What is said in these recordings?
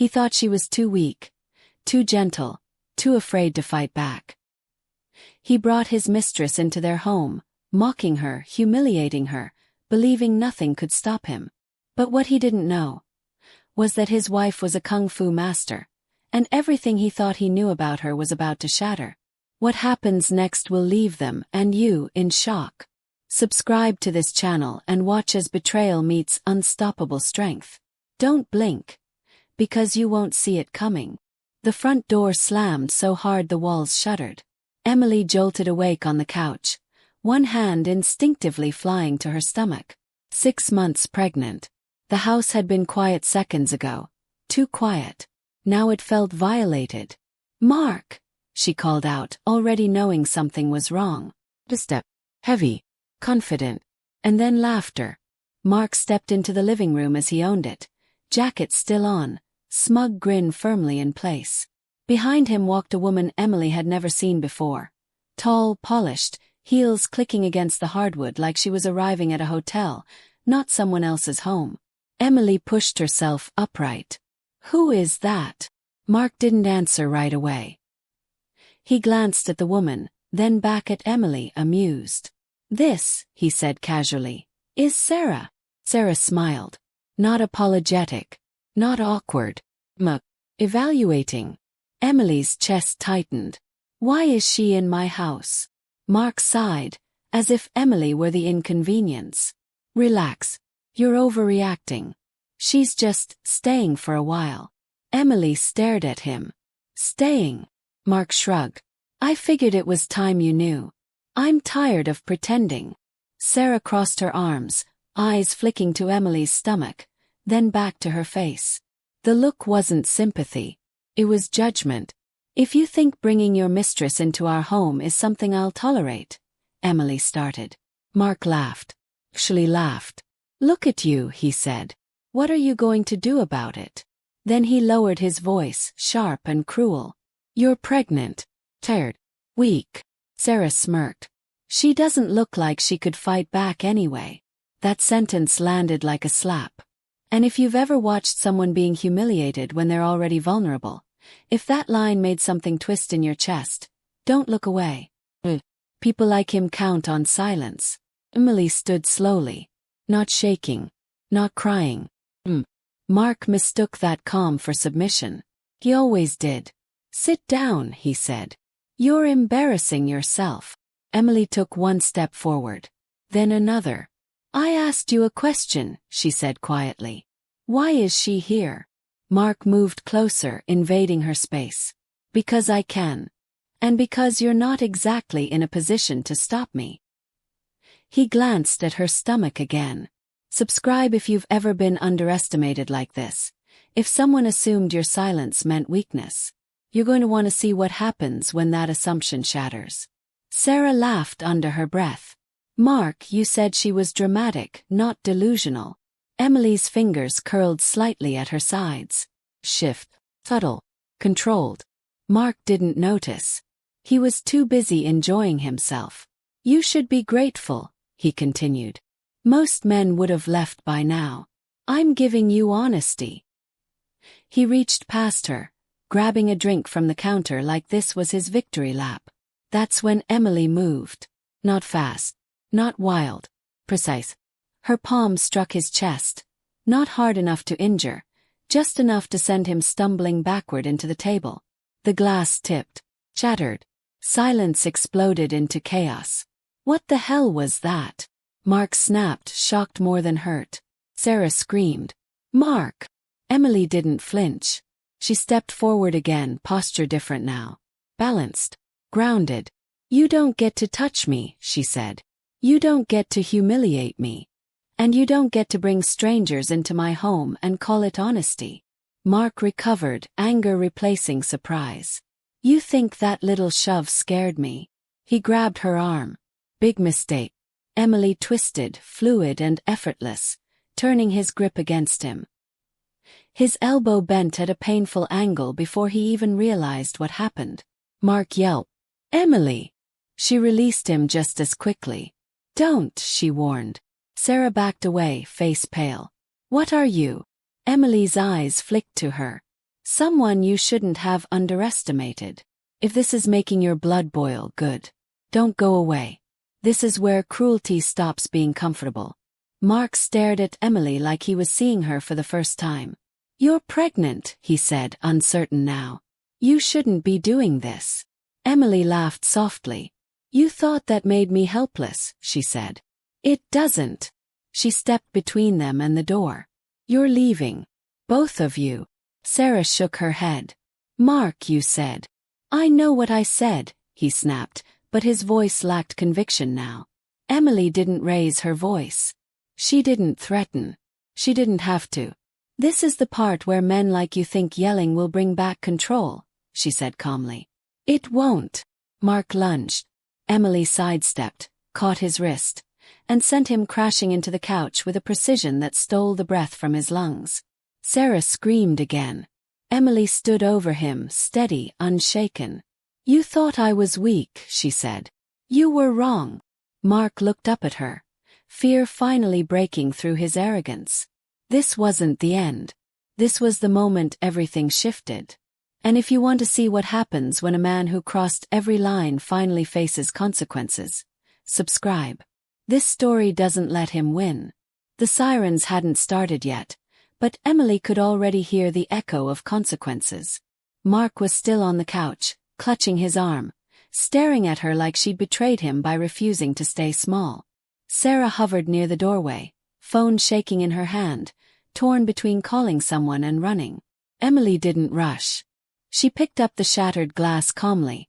He thought she was too weak, too gentle, too afraid to fight back. He brought his mistress into their home, mocking her, humiliating her, believing nothing could stop him. But what he didn't know was that his wife was a kung fu master, and everything he thought he knew about her was about to shatter. What happens next will leave them and you in shock. Subscribe to this channel and watch as betrayal meets unstoppable strength. Don't blink, because you won't see it coming. The front door slammed so hard the walls shuddered. Emily jolted awake on the couch, one hand instinctively flying to her stomach. 6 months pregnant. The house had been quiet seconds ago. Too quiet. Now it felt violated. "Mark!" she called out, already knowing something was wrong. A step. Heavy. Confident. And then laughter. Mark stepped into the living room as he owned it, jacket still on, smug grin firmly in place. Behind him walked a woman Emily had never seen before. Tall, polished, heels clicking against the hardwood like she was arriving at a hotel, not someone else's home. Emily pushed herself upright. "Who is that?" Mark didn't answer right away. He glanced at the woman, then back at Emily, amused. "This," he said casually, "is Sarah." Sarah smiled. Not apologetic. Not awkward. Evaluating. Emily's chest tightened. "Why is she in my house?" Mark sighed, as if Emily were the inconvenience. "Relax. You're overreacting. She's just staying for a while." Emily stared at him. "Staying?" Mark shrugged. "I figured it was time you knew. I'm tired of pretending." Sarah crossed her arms, eyes flicking to Emily's stomach, then back to her face. The look wasn't sympathy. It was judgment. "If you think bringing your mistress into our home is something I'll tolerate," Emily started. Mark laughed. Actually laughed. "Look at you," he said. "What are you going to do about it?" Then he lowered his voice, sharp and cruel. "You're pregnant. Tired. Weak." Sarah smirked. "She doesn't look like she could fight back anyway." That sentence landed like a slap. And if you've ever watched someone being humiliated when they're already vulnerable, if that line made something twist in your chest, don't look away. People like him count on silence. Emily stood slowly. Not shaking. Not crying. Mark mistook that calm for submission. He always did. "Sit down," he said. "You're embarrassing yourself." Emily took one step forward. Then another. "I asked you a question," she said quietly. "Why is she here?" Mark moved closer, invading her space. "Because I can. And because you're not exactly in a position to stop me." He glanced at her stomach again. Subscribe if you've ever been underestimated like this. If someone assumed your silence meant weakness, you're going to want to see what happens when that assumption shatters. Sarah laughed under her breath. "Mark, you said she was dramatic, not delusional." Emily's fingers curled slightly at her sides. Shift. Subtle. Controlled. Mark didn't notice. He was too busy enjoying himself. "You should be grateful," he continued. "Most men would have left by now. I'm giving you honesty." He reached past her, grabbing a drink from the counter like this was his victory lap. That's when Emily moved. Not fast. Not wild. Precise. Her palm struck his chest. Not hard enough to injure, just enough to send him stumbling backward into the table. The glass tipped. Shattered. Silence exploded into chaos. What the hell was that? Mark snapped, shocked more than hurt. Sarah screamed. "Mark!" Emily didn't flinch. She stepped forward again, posture different now. Balanced. Grounded. "You don't get to touch me," she said. "You don't get to humiliate me. And you don't get to bring strangers into my home and call it honesty." Mark recovered, anger replacing surprise. "You think that little shove scared me?" He grabbed her arm. "Big mistake." Emily twisted, fluid and effortless, turning his grip against him. His elbow bent at a painful angle before he even realized what happened. Mark yelped. "Emily!" She released him just as quickly. "Don't," she warned. Sarah backed away, face pale. "What are you?" Emily's eyes flicked to her. Someone you shouldn't have underestimated. If this is making your blood boil, good. Don't go away. This is where cruelty stops being comfortable. Mark stared at Emily like he was seeing her for the first time. You're pregnant, he said, uncertain now. You shouldn't be doing this. Emily laughed softly. You thought that made me helpless, she said. It doesn't. She stepped between them and the door. You're leaving. Both of you. Sarah shook her head. Mark, you said. I know what I said, he snapped, but his voice lacked conviction now. Emily didn't raise her voice. She didn't threaten. She didn't have to. This is the part where men like you think yelling will bring back control, she said calmly. It won't. Mark lunged. Emily sidestepped, caught his wrist, and sent him crashing into the couch with a precision that stole the breath from his lungs. Sarah screamed again. Emily stood over him, steady, unshaken. You thought I was weak, she said. You were wrong. Mark looked up at her, fear finally breaking through his arrogance. This wasn't the end. This was the moment everything shifted. And if you want to see what happens when a man who crossed every line finally faces consequences, subscribe. This story doesn't let him win. The sirens hadn't started yet, but Emily could already hear the echo of consequences. Mark was still on the couch, clutching his arm, staring at her like she'd betrayed him by refusing to stay small. Sarah hovered near the doorway, phone shaking in her hand, torn between calling someone and running. Emily didn't rush. She picked up the shattered glass calmly,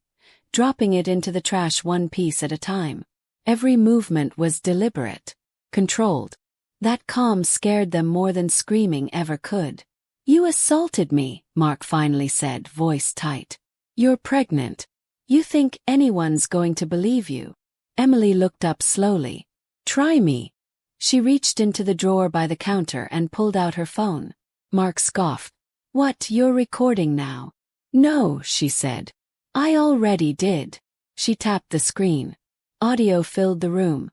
dropping it into the trash one piece at a time. Every movement was deliberate, controlled. That calm scared them more than screaming ever could. You assaulted me, Mark finally said, voice tight. You're pregnant. You think anyone's going to believe you? Emily looked up slowly. Try me. She reached into the drawer by the counter and pulled out her phone. Mark scoffed. What, you're recording now? No, she said. I already did. She tapped the screen. Audio filled the room.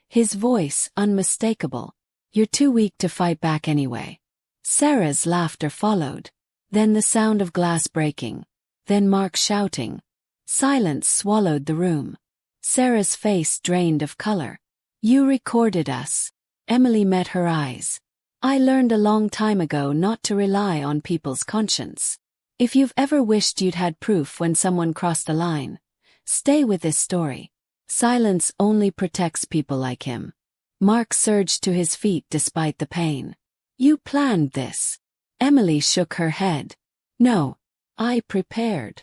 His voice, unmistakable. You're too weak to fight back anyway. Sarah's laughter followed. Then the sound of glass breaking. Then Mark shouting. Silence swallowed the room. Sarah's face drained of color. You recorded us. Emily met her eyes. I learned a long time ago not to rely on people's conscience. If you've ever wished you'd had proof when someone crossed a line, stay with this story. Silence only protects people like him. Mark surged to his feet despite the pain. You planned this. Emily shook her head. No, I prepared.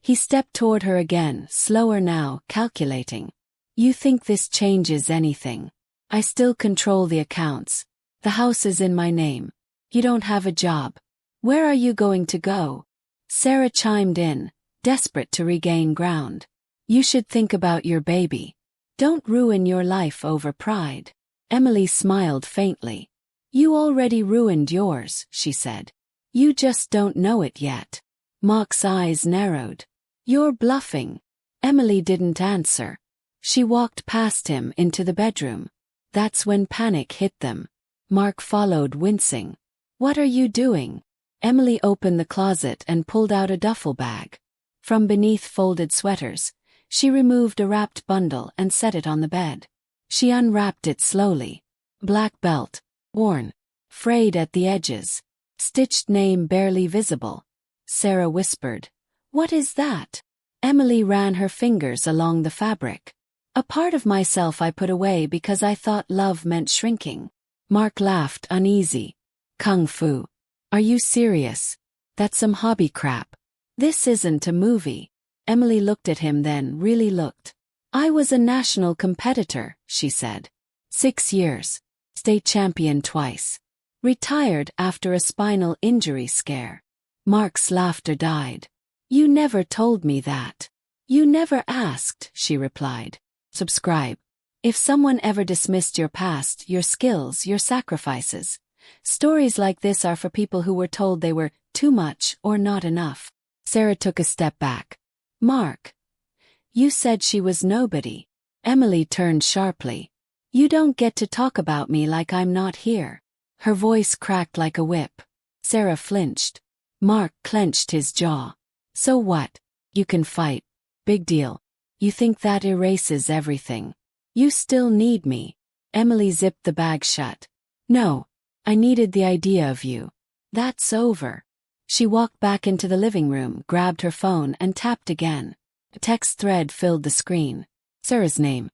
He stepped toward her again, slower now, calculating. You think this changes anything? I still control the accounts. The house is in my name. You don't have a job. Where are you going to go? Sarah chimed in, desperate to regain ground. You should think about your baby. Don't ruin your life over pride. Emily smiled faintly. You already ruined yours, she said. You just don't know it yet. Mark's eyes narrowed. You're bluffing. Emily didn't answer. She walked past him into the bedroom. That's when panic hit them. Mark followed, wincing. What are you doing? Emily opened the closet and pulled out a duffel bag. From beneath folded sweaters, she removed a wrapped bundle and set it on the bed. She unwrapped it slowly. Black belt, worn, frayed at the edges, stitched name barely visible. Sarah whispered, What is that? Emily ran her fingers along the fabric. A part of myself I put away because I thought love meant shrinking. Mark laughed, uneasy. Kung Fu. Are you serious? That's some hobby crap. This isn't a movie. Emily looked at him, then really looked. I was a national competitor, she said. 6 years. State champion twice. Retired after a spinal injury scare. Mark's laughter died. You never told me that. You never asked, she replied. Subscribe. If someone ever dismissed your past, your skills, your sacrifices. Stories like this are for people who were told they were too much or not enough. Sarah took a step back. Mark. You said she was nobody. Emily turned sharply. You don't get to talk about me like I'm not here. Her voice cracked like a whip. Sarah flinched. Mark clenched his jaw. So what? You can fight. Big deal. You think that erases everything. You still need me. Emily zipped the bag shut. No. I needed the idea of you. That's over. She walked back into the living room, grabbed her phone and tapped again. A text thread filled the screen. Sarah's name.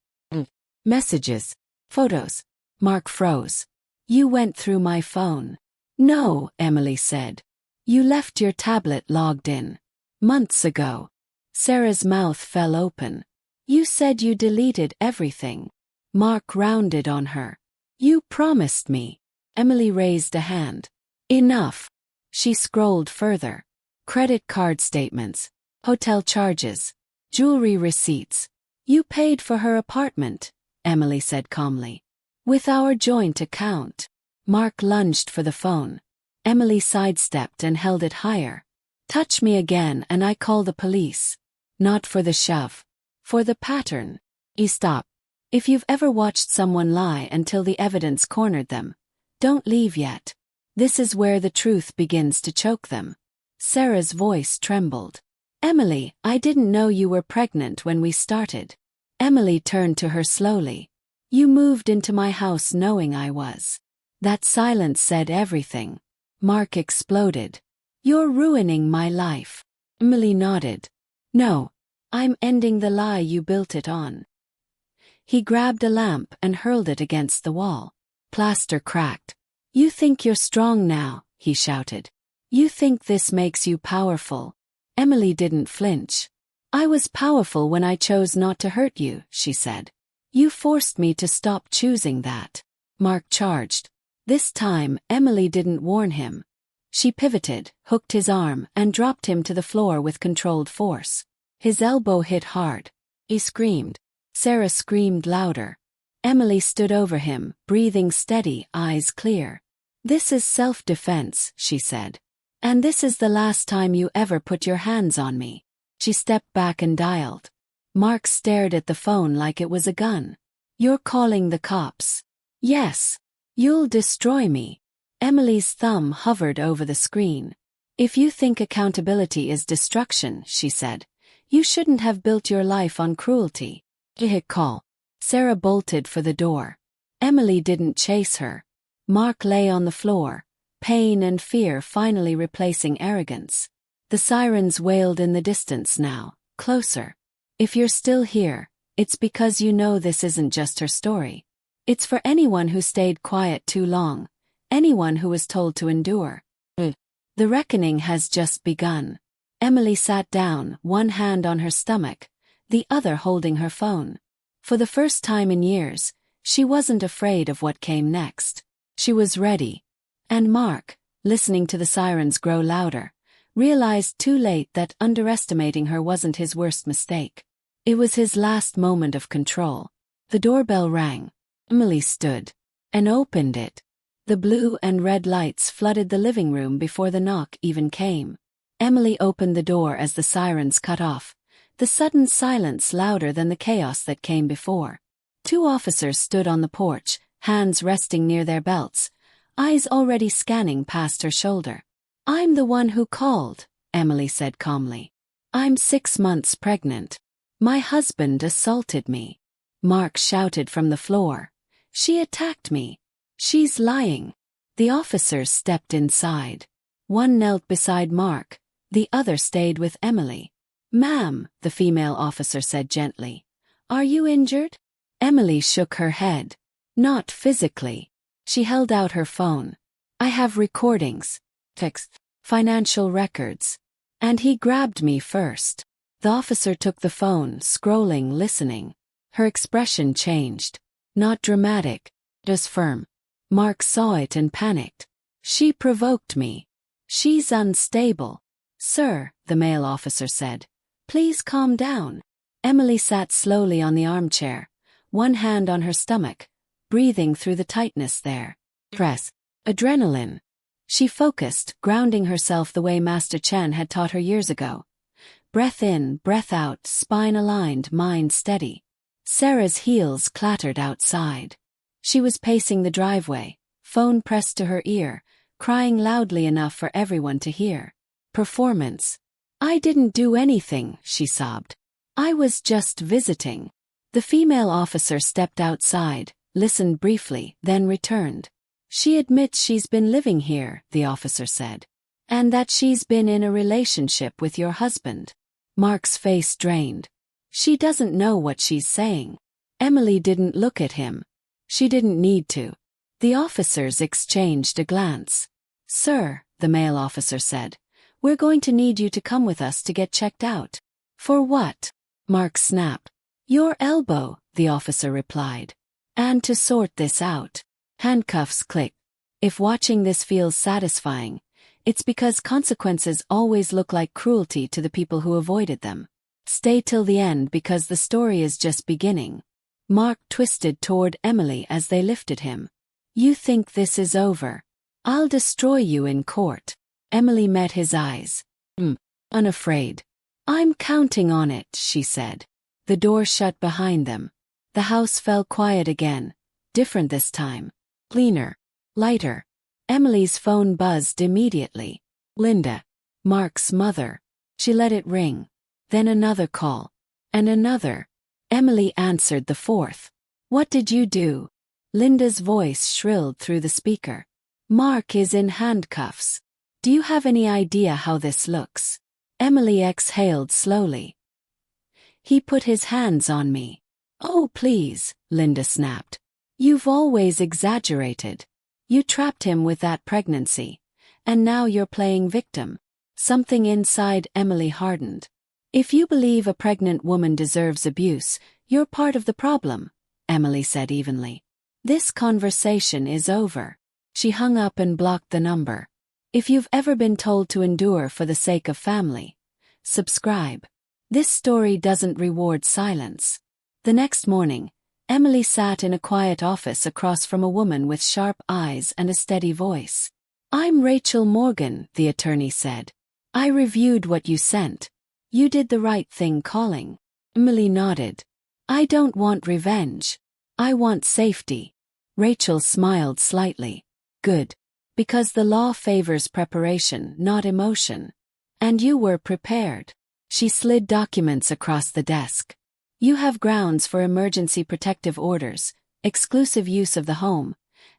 Messages. Photos. Mark froze. You went through my phone. No, Emily said. You left your tablet logged in. Months ago. Sarah's mouth fell open. You said you deleted everything. Mark rounded on her. You promised me. Emily raised a hand. Enough. She scrolled further. Credit card statements. Hotel charges. Jewelry receipts. You paid for her apartment, Emily said calmly. With our joint account. Mark lunged for the phone. Emily sidestepped and held it higher. Touch me again and I call the police. Not for the shove. For the pattern. Stop. If you've ever watched someone lie until the evidence cornered them, don't leave yet. This is where the truth begins to choke them. Sarah's voice trembled. Emily, I didn't know you were pregnant when we started. Emily turned to her slowly. You moved into my house knowing I was. That silence said everything. Mark exploded. You're ruining my life. Emily nodded. No. I'm ending the lie you built it on. He grabbed a lamp and hurled it against the wall. Plaster cracked. You think you're strong now, he shouted. You think this makes you powerful. Emily didn't flinch. I was powerful when I chose not to hurt you, she said. You forced me to stop choosing that. Mark charged. This time, Emily didn't warn him. She pivoted, hooked his arm, and dropped him to the floor with controlled force. His elbow hit hard. He screamed. Sarah screamed louder. Emily stood over him, breathing steady, eyes clear. This is self-defense, she said. And this is the last time you ever put your hands on me. She stepped back and dialed. Mark stared at the phone like it was a gun. You're calling the cops. Yes. You'll destroy me. Emily's thumb hovered over the screen. If you think accountability is destruction, she said, you shouldn't have built your life on cruelty. Hit call. Sarah bolted for the door. Emily didn't chase her. Mark lay on the floor, pain and fear finally replacing arrogance. The sirens wailed in the distance now, closer. If you're still here, it's because you know this isn't just her story. It's for anyone who stayed quiet too long, anyone who was told to endure. The reckoning has just begun. Emily sat down, one hand on her stomach, the other holding her phone. For the first time in years, she wasn't afraid of what came next. She was ready. And Mark, listening to the sirens grow louder, realized too late that underestimating her wasn't his worst mistake. It was his last moment of control. The doorbell rang. Emily stood and opened it. The blue and red lights flooded the living room before the knock even came. Emily opened the door as the sirens cut off, the sudden silence louder than the chaos that came before. Two officers stood on the porch, hands resting near their belts, eyes already scanning past her shoulder. I'm the one who called, Emily said calmly. I'm 6 months pregnant. My husband assaulted me. Mark shouted from the floor. She attacked me. She's lying. The officers stepped inside. One knelt beside Mark, the other stayed with Emily. Ma'am, the female officer said gently. Are you injured? Emily shook her head. Not physically. She held out her phone. I have recordings. Text. Financial records. And he grabbed me first. The officer took the phone, scrolling, listening. Her expression changed. Not dramatic, just firm. Mark saw it and panicked. She provoked me. She's unstable. Sir, the male officer said. Please calm down. Emily sat slowly on the armchair, one hand on her stomach, breathing through the tightness there. Press. Adrenaline. She focused, grounding herself the way Master Chen had taught her years ago. Breath in, breath out, spine aligned, mind steady. Sarah's heels clattered outside. She was pacing the driveway, phone pressed to her ear, crying loudly enough for everyone to hear. performance. I didn't do anything, she sobbed. I was just visiting. The female officer stepped outside, listened briefly, then returned. She admits she's been living here, the officer said. And that she's been in a relationship with your husband. Mark's face drained. She doesn't know what she's saying. Emily didn't look at him. She didn't need to. The officers exchanged a glance. Sir, the male officer said, we're going to need you to come with us to get checked out. For what? Mark snapped. Your elbow, the officer replied. And to sort this out. Handcuffs clicked. If watching this feels satisfying, it's because consequences always look like cruelty to the people who avoided them. Stay till the end because the story is just beginning. Mark twisted toward Emily as they lifted him. You think this is over? I'll destroy you in court. Emily met his eyes. Unafraid. I'm counting on it, she said. The door shut behind them. The house fell quiet again. Different this time. Cleaner. Lighter. Emily's phone buzzed immediately. Linda. Mark's mother. She let it ring. Then another call. And another. Emily answered the fourth. What did you do? Linda's voice shrilled through the speaker. Mark is in handcuffs. Do you have any idea how this looks? Emily exhaled slowly. He put his hands on me. Oh, please, Linda snapped. You've always exaggerated. You trapped him with that pregnancy. And now you're playing victim. Something inside Emily hardened. If you believe a pregnant woman deserves abuse, you're part of the problem, Emily said evenly. This conversation is over. She hung up and blocked the number. If you've ever been told to endure for the sake of family, subscribe. This story doesn't reward silence. The next morning, Emily sat in a quiet office across from a woman with sharp eyes and a steady voice. I'm Rachel Morgan, the attorney said. I reviewed what you sent. You did the right thing calling. Emily nodded. I don't want revenge. I want safety. Rachel smiled slightly. Good. Because the law favors preparation, not emotion. And you were prepared. She slid documents across the desk. You have grounds for emergency protective orders, exclusive use of the home,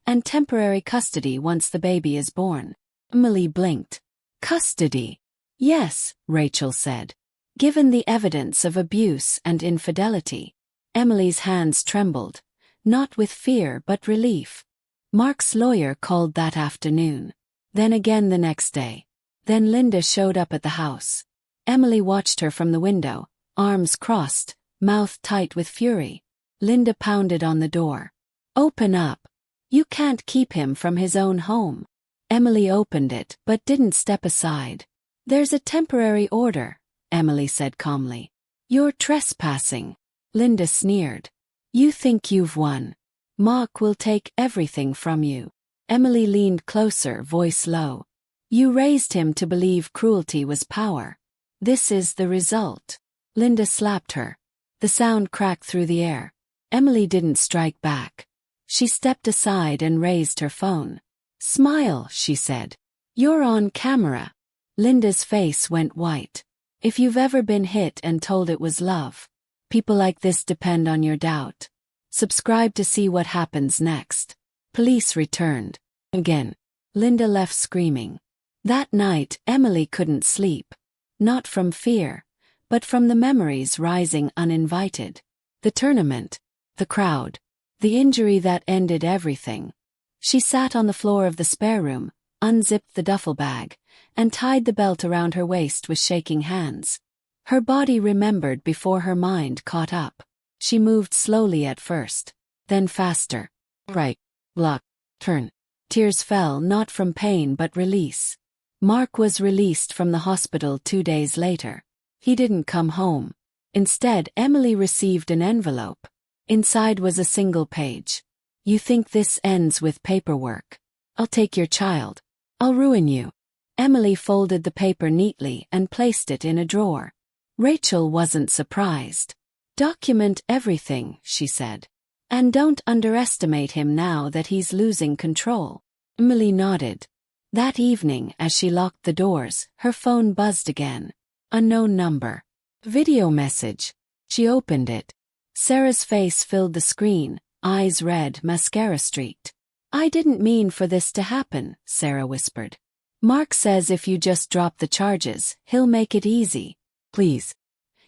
and temporary custody once the baby is born. Emily blinked. Custody? Yes, Rachel said. Given the evidence of abuse and infidelity. Emily's hands trembled, not with fear but relief. Mark's lawyer called that afternoon. Then again the next day. Then Linda showed up at the house. Emily watched her from the window, arms crossed, mouth tight with fury. Linda pounded on the door. Open up. You can't keep him from his own home. Emily opened it but didn't step aside. There's a temporary order, Emily said calmly. You're trespassing. Linda sneered. You think you've won. Mark will take everything from you. Emily leaned closer, voice low. You raised him to believe cruelty was power. This is the result. Linda slapped her. The sound cracked through the air. Emily didn't strike back. She stepped aside and raised her phone. Smile, she said. You're on camera. Linda's face went white. If you've ever been hit and told it was love, people like this depend on your doubt. Subscribe to see what happens next. Police returned. Again. Linda left screaming. That night, Emily couldn't sleep. Not from fear, but from the memories rising uninvited. The tournament. The crowd. The injury that ended everything. She sat on the floor of the spare room, unzipped the duffel bag, and tied the belt around her waist with shaking hands. Her body remembered before her mind caught up. She moved slowly at first, then faster. Right, block, turn. Tears fell not from pain but release. Mark was released from the hospital 2 days later. He didn't come home. Instead, Emily received an envelope. Inside was a single page. You think this ends with paperwork? I'll take your child. I'll ruin you. Emily folded the paper neatly and placed it in a drawer. Rachel wasn't surprised. Document everything, she said. And don't underestimate him now that he's losing control. Emily nodded. That evening, as she locked the doors, her phone buzzed again. Unknown number. Video message. She opened it. Sarah's face filled the screen, eyes red, mascara streaked. "I didn't mean for this to happen," Sarah whispered. "Mark says if you just drop the charges, he'll make it easy. Please."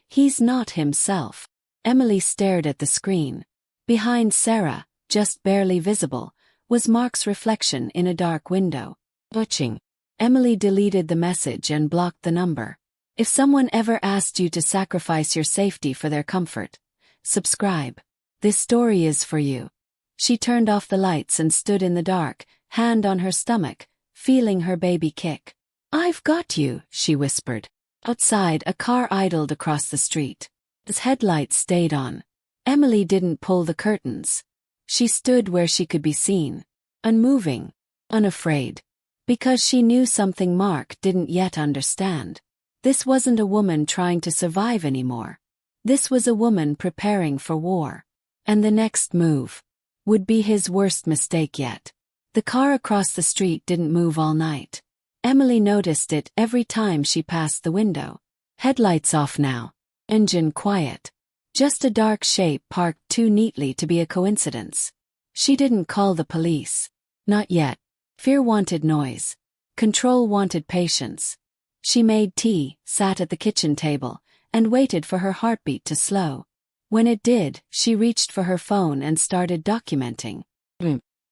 "He's not himself." Emily stared at the screen. Behind Sarah, just barely visible, was Mark's reflection in a dark window. Butching. Emily deleted the message and blocked the number. If someone ever asked you to sacrifice your safety for their comfort, subscribe. This story is for you. She turned off the lights and stood in the dark, hand on her stomach, feeling her baby kick. "I've got you," she whispered. Outside, a car idled across the street. Its headlights stayed on. Emily didn't pull the curtains. She stood where she could be seen, unmoving, unafraid, because she knew something Mark didn't yet understand. This wasn't a woman trying to survive anymore. This was a woman preparing for war. And the next move would be his worst mistake yet. The car across the street didn't move all night. Emily noticed it every time she passed the window. Headlights off now. Engine quiet. Just a dark shape parked too neatly to be a coincidence. She didn't call the police. Not yet. Fear wanted noise. Control wanted patience. She made tea, sat at the kitchen table, and waited for her heartbeat to slow. When it did, she reached for her phone and started documenting.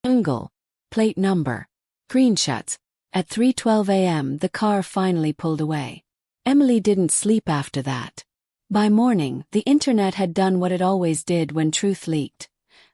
Angle. Plate number. Screenshots. At 3:12 a.m. the car finally pulled away. Emily didn't sleep after that. By morning, the internet had done what it always did when truth leaked.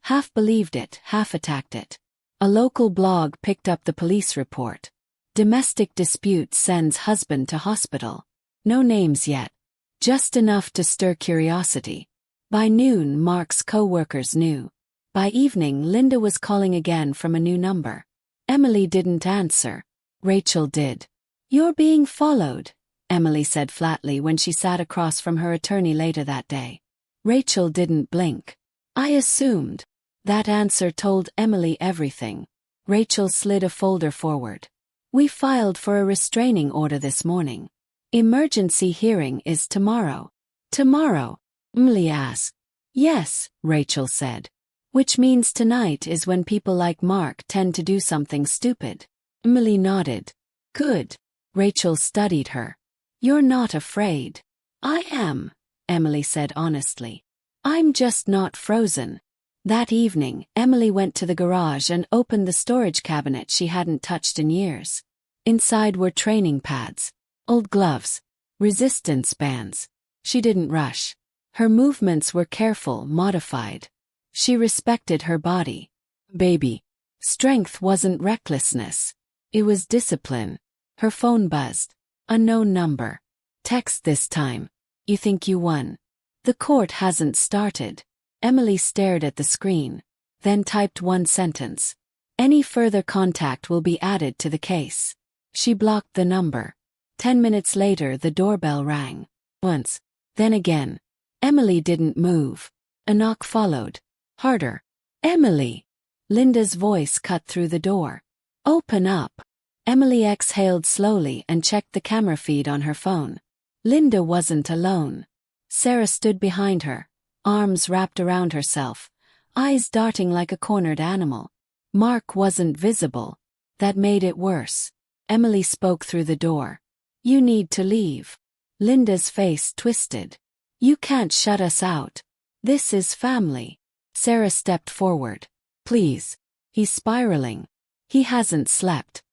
Half believed it, half attacked it. A local blog picked up the police report. Domestic dispute sends husband to hospital. No names yet. Just enough to stir curiosity. By noon, Mark's co-workers knew. By evening, Linda was calling again from a new number. Emily didn't answer. Rachel did. "You're being followed," Emily said flatly when she sat across from her attorney later that day. Rachel didn't blink. "I assumed." That answer told Emily everything. Rachel slid a folder forward. "We filed for a restraining order this morning. Emergency hearing is tomorrow." "Tomorrow?" Emily asked. "Yes," Rachel said. "Which means tonight is when people like Mark tend to do something stupid." Emily nodded. "Good." Rachel studied her. "You're not afraid." "I am," Emily said honestly. "I'm just not frozen." That evening, Emily went to the garage and opened the storage cabinet she hadn't touched in years. Inside were training pads, old gloves, resistance bands. She didn't rush. Her movements were careful, modified. She respected her body. Baby. Strength wasn't recklessness. It was discipline. Her phone buzzed. Unknown number. Text this time. "You think you won." "The court hasn't started." Emily stared at the screen, then typed one sentence. "Any further contact will be added to the case." She blocked the number. 10 minutes later the doorbell rang. Once. Then again. Emily didn't move. A knock followed. Harder. "Emily!" Linda's voice cut through the door. "Open up." Emily exhaled slowly and checked the camera feed on her phone. Linda wasn't alone. Sarah stood behind her, arms wrapped around herself, eyes darting like a cornered animal. Mark wasn't visible. That made it worse. Emily spoke through the door. "You need to leave." Linda's face twisted. "You can't shut us out. This is family." Sarah stepped forward. "Please. He's spiraling. He hasn't slept.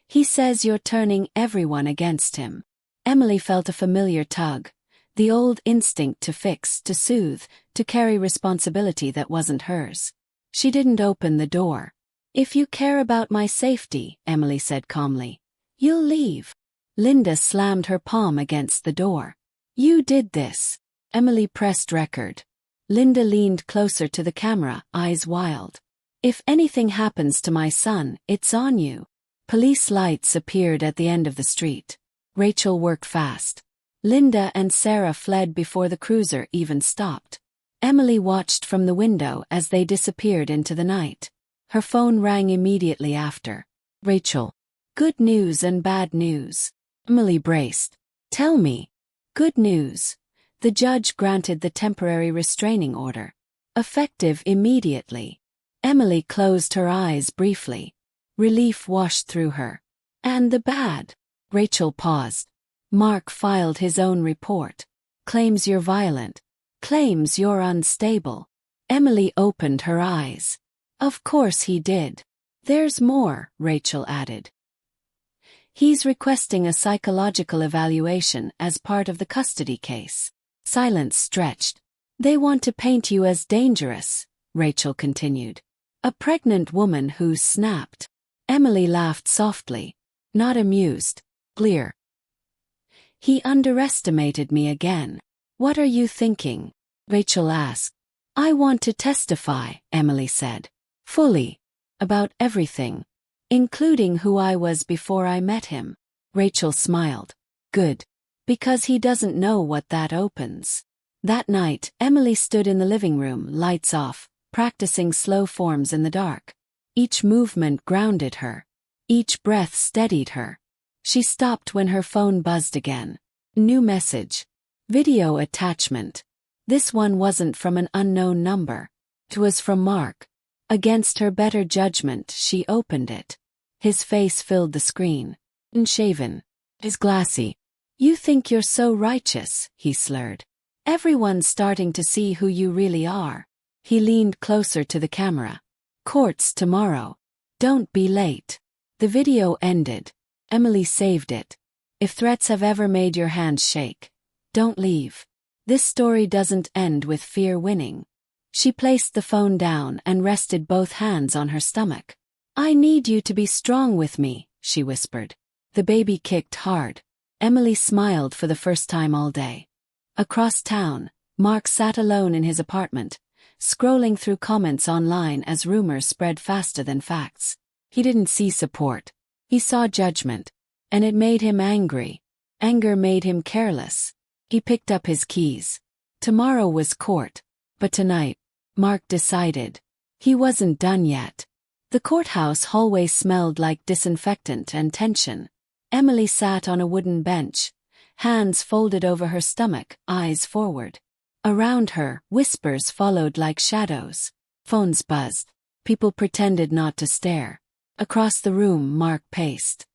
He says you're turning everyone against him." Emily felt a familiar tug. The old instinct to fix, to soothe, to carry responsibility that wasn't hers. She didn't open the door. "If you care about my safety," Emily said calmly, "you'll leave." Linda slammed her palm against the door. "You did this." Emily pressed record. Linda leaned closer to the camera, eyes wild. "If anything happens to my son, it's on you." Police lights appeared at the end of the street. Rachel worked fast. Linda and Sarah fled before the cruiser even stopped. Emily watched from the window as they disappeared into the night. Her phone rang immediately after. "Rachel." Good news and bad news. Emily braced. Tell me. Good news. The judge granted the temporary restraining order. Effective immediately. Emily closed her eyes briefly. Relief washed through her. And the bad? Rachel paused. Mark filed his own report. Claims you're violent. Claims you're unstable. Emily opened her eyes. Of course he did. There's more, Rachel added. He's requesting a psychological evaluation as part of the custody case. Silence stretched. They want to paint you as dangerous, Rachel continued. A pregnant woman who snapped. Emily laughed softly. Not amused. Clear. He underestimated me again. What are you thinking? Rachel asked. I want to testify, Emily said. Fully. About everything. Including who I was before I met him. Rachel smiled. Good. Because he doesn't know what that opens. That night, Emily stood in the living room, lights off, practicing slow forms in the dark. Each movement grounded her. Each breath steadied her. She stopped when her phone buzzed again. New message. Video attachment. This one wasn't from an unknown number. It was from Mark. Against her better judgment, she opened it. His face filled the screen. Unshaven. His glassy. You think you're so righteous, he slurred. Everyone's starting to see who you really are. He leaned closer to the camera. Court's tomorrow. Don't be late. The video ended. Emily saved it. If threats have ever made your hands shake, don't leave. This story doesn't end with fear winning. She placed the phone down and rested both hands on her stomach. I need you to be strong with me, she whispered. The baby kicked hard. Emily smiled for the first time all day. Across town, Mark sat alone in his apartment, scrolling through comments online as rumors spread faster than facts. He didn't see support. He saw judgment. And it made him angry. Anger made him careless. He picked up his keys. Tomorrow was court. But tonight, Mark decided. He wasn't done yet. The courthouse hallway smelled like disinfectant and tension. Emily sat on a wooden bench, hands folded over her stomach, eyes forward. Around her, whispers followed like shadows. Phones buzzed. People pretended not to stare. Across the room, Mark paced.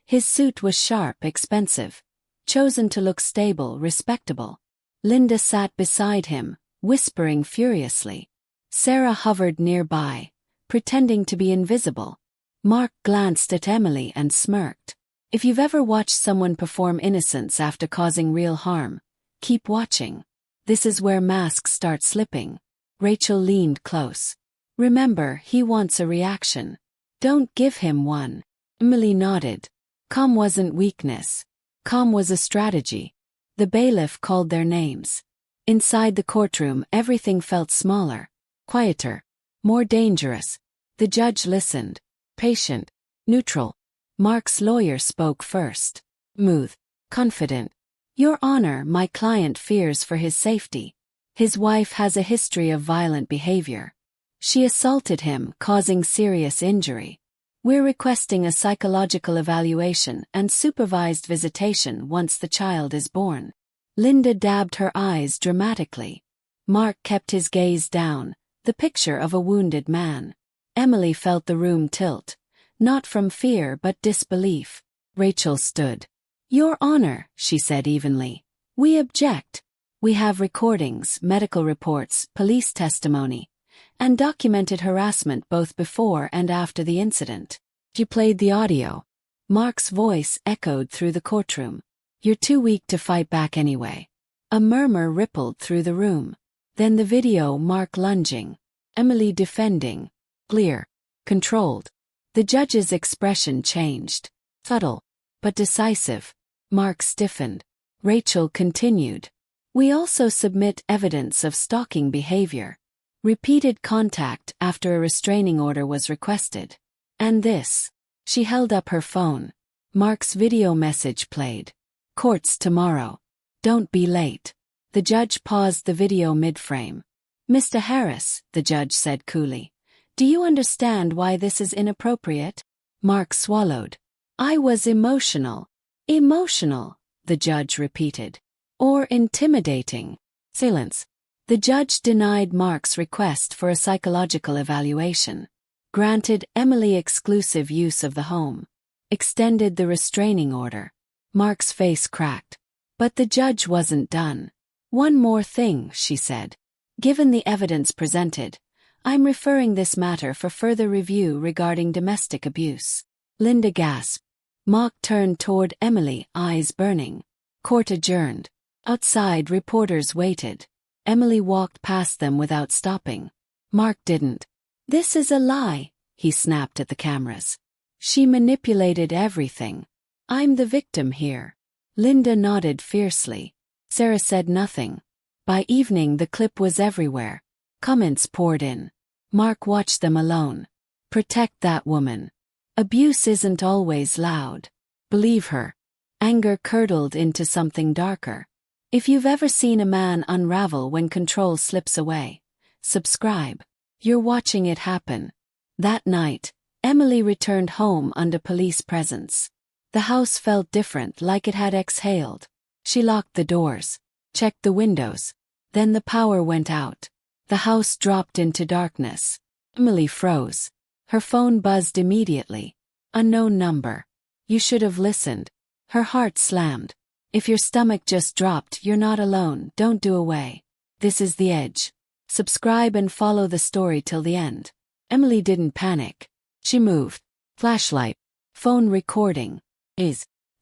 His suit was sharp, expensive, chosen to look stable, respectable. Linda sat beside him, whispering furiously. Sarah hovered nearby, pretending to be invisible. Mark glanced at Emily and smirked. If you've ever watched someone perform innocence after causing real harm, keep watching. This is where masks start slipping. Rachel leaned close. Remember, he wants a reaction. Don't give him one. Emily nodded. Calm wasn't weakness. Calm was a strategy. The bailiff called their names. Inside the courtroom, everything felt smaller, quieter, more dangerous. The judge listened. Patient. Neutral. Mark's lawyer spoke first. Smooth. Confident. Your Honor, my client fears for his safety. His wife has a history of violent behavior. She assaulted him, causing serious injury. We're requesting a psychological evaluation and supervised visitation once the child is born. Linda dabbed her eyes dramatically. Mark kept his gaze down, the picture of a wounded man. Emily felt the room tilt. Not from fear but disbelief. Rachel stood. Your Honor, she said evenly. We object. We have recordings, medical reports, police testimony, and documented harassment both before and after the incident. She played the audio. Mark's voice echoed through the courtroom. You're too weak to fight back anyway. A murmur rippled through the room. Then the video, Mark lunging. Emily defending. Clear. Controlled. The judge's expression changed. Subtle, but decisive. Mark stiffened. Rachel continued. We also submit evidence of stalking behavior. Repeated contact after a restraining order was requested. And this. She held up her phone. Mark's video message played. Court's tomorrow. Don't be late. The judge paused the video mid-frame. Mr. Harris, the judge said coolly. Do you understand why this is inappropriate? Mark swallowed. I was emotional. Emotional, the judge repeated. Or intimidating. Silence. The judge denied Mark's request for a psychological evaluation, granted Emily exclusive use of the home, extended the restraining order. Mark's face cracked. But the judge wasn't done. One more thing, she said. Given the evidence presented, I'm referring this matter for further review regarding domestic abuse. Linda gasped. Mark turned toward Emily, eyes burning. Court adjourned. Outside, reporters waited. Emily walked past them without stopping. Mark didn't. This is a lie, he snapped at the cameras. She manipulated everything. I'm the victim here. Linda nodded fiercely. Sarah said nothing. By evening the clip was everywhere. Comments poured in. Mark watched them alone. Protect that woman. Abuse isn't always loud. Believe her. Anger curdled into something darker. If you've ever seen a man unravel when control slips away, subscribe. You're watching it happen. That night, Emily returned home under police presence. The house felt different, like it had exhaled. She locked the doors, checked the windows. Then the power went out. The house dropped into darkness. Emily froze. Her phone buzzed immediately. Unknown number. You should have listened. Her heart slammed. If your stomach just dropped, you're not alone. Don't do away. This is The Edge. Subscribe and follow the story till the end. Emily didn't panic. She moved. Flashlight. Phone recording.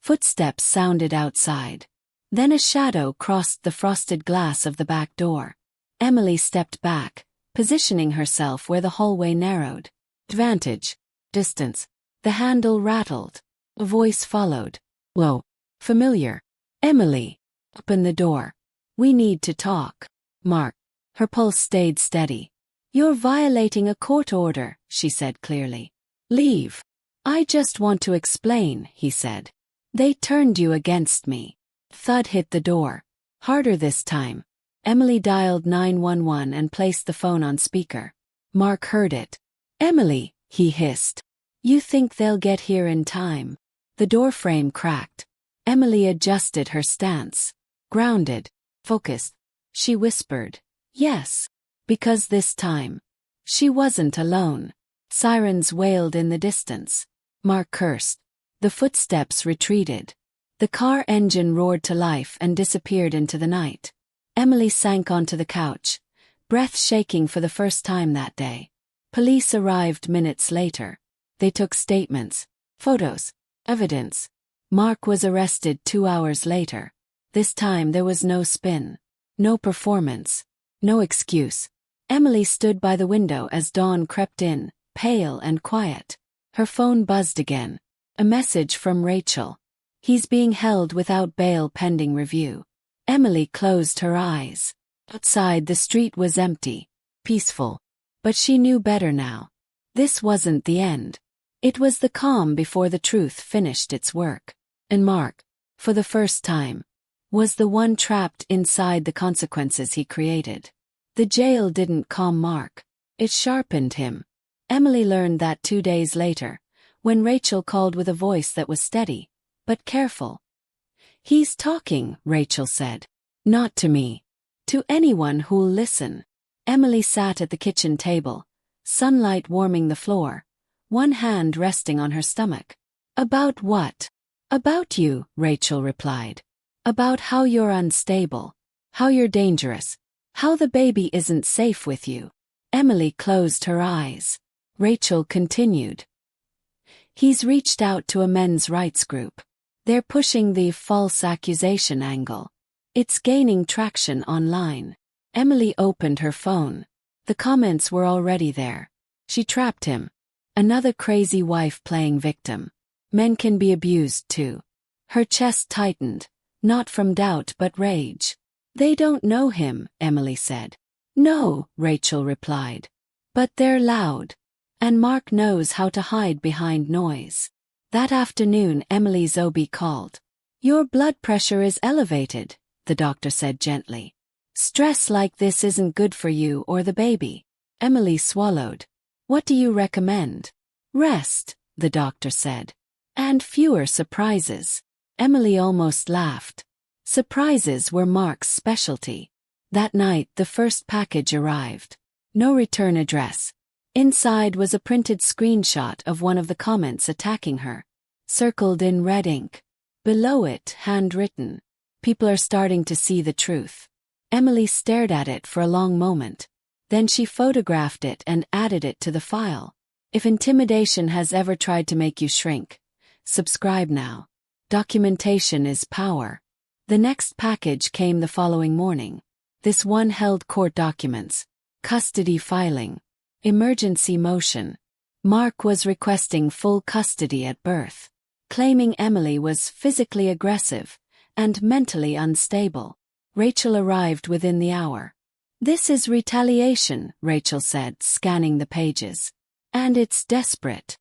Footsteps sounded outside. Then a shadow crossed the frosted glass of the back door. Emily stepped back, positioning herself where the hallway narrowed. Advantage. Distance. The handle rattled. A voice followed. Whoa. Familiar. Emily. Open the door. We need to talk. Mark. Her pulse stayed steady. You're violating a court order, she said clearly. Leave. I just want to explain, he said. They turned you against me. Thud hit the door. Harder this time. Emily dialed 911 and placed the phone on speaker. Mark heard it. Emily, he hissed. You think they'll get here in time? The door frame cracked. Emily adjusted her stance. Grounded. Focused. She whispered. Yes. Because this time. She wasn't alone. Sirens wailed in the distance. Mark cursed. The footsteps retreated. The car engine roared to life and disappeared into the night. Emily sank onto the couch, breath shaking for the first time that day. Police arrived minutes later. They took statements, photos, evidence. Mark was arrested 2 hours later. This time there was no spin, no performance, no excuse. Emily stood by the window as dawn crept in, pale and quiet. Her phone buzzed again. A message from Rachel. He's being held without bail pending review. Emily closed her eyes. Outside the street was empty, peaceful. But she knew better now. This wasn't the end. It was the calm before the truth finished its work. And Mark, for the first time, was the one trapped inside the consequences he created. The jail didn't calm Mark. It sharpened him. Emily learned that 2 days later, when Rachel called with a voice that was steady, but careful. He's talking, Rachel said. Not to me. To anyone who'll listen. Emily sat at the kitchen table, sunlight warming the floor, one hand resting on her stomach. About what? About you, Rachel replied. About how you're unstable, how you're dangerous, how the baby isn't safe with you. Emily closed her eyes. Rachel continued. He's reached out to a men's rights group. They're pushing the false accusation angle. It's gaining traction online. Emily opened her phone. The comments were already there. She trapped him. Another crazy wife playing victim. Men can be abused too. Her chest tightened, not from doubt but rage. They don't know him, Emily said. No, Rachel replied. But they're loud. And Mark knows how to hide behind noise. That afternoon Emily's OB called. Your blood pressure is elevated, the doctor said gently. Stress like this isn't good for you or the baby. Emily swallowed. What do you recommend? Rest, the doctor said. And fewer surprises. Emily almost laughed. Surprises were Mark's specialty. That night the first package arrived. No return address. Inside was a printed screenshot of one of the comments attacking her. Circled in red ink. Below it, handwritten. "People are starting to see the truth." Emily stared at it for a long moment. Then she photographed it and added it to the file. If intimidation has ever tried to make you shrink, subscribe now. Documentation is power. The next package came the following morning. This one held court documents. Custody filing. Emergency motion. Mark was requesting full custody at birth, claiming Emily was physically aggressive and mentally unstable. Rachel arrived within the hour. "This is retaliation," Rachel said, scanning the pages. "And it's desperate."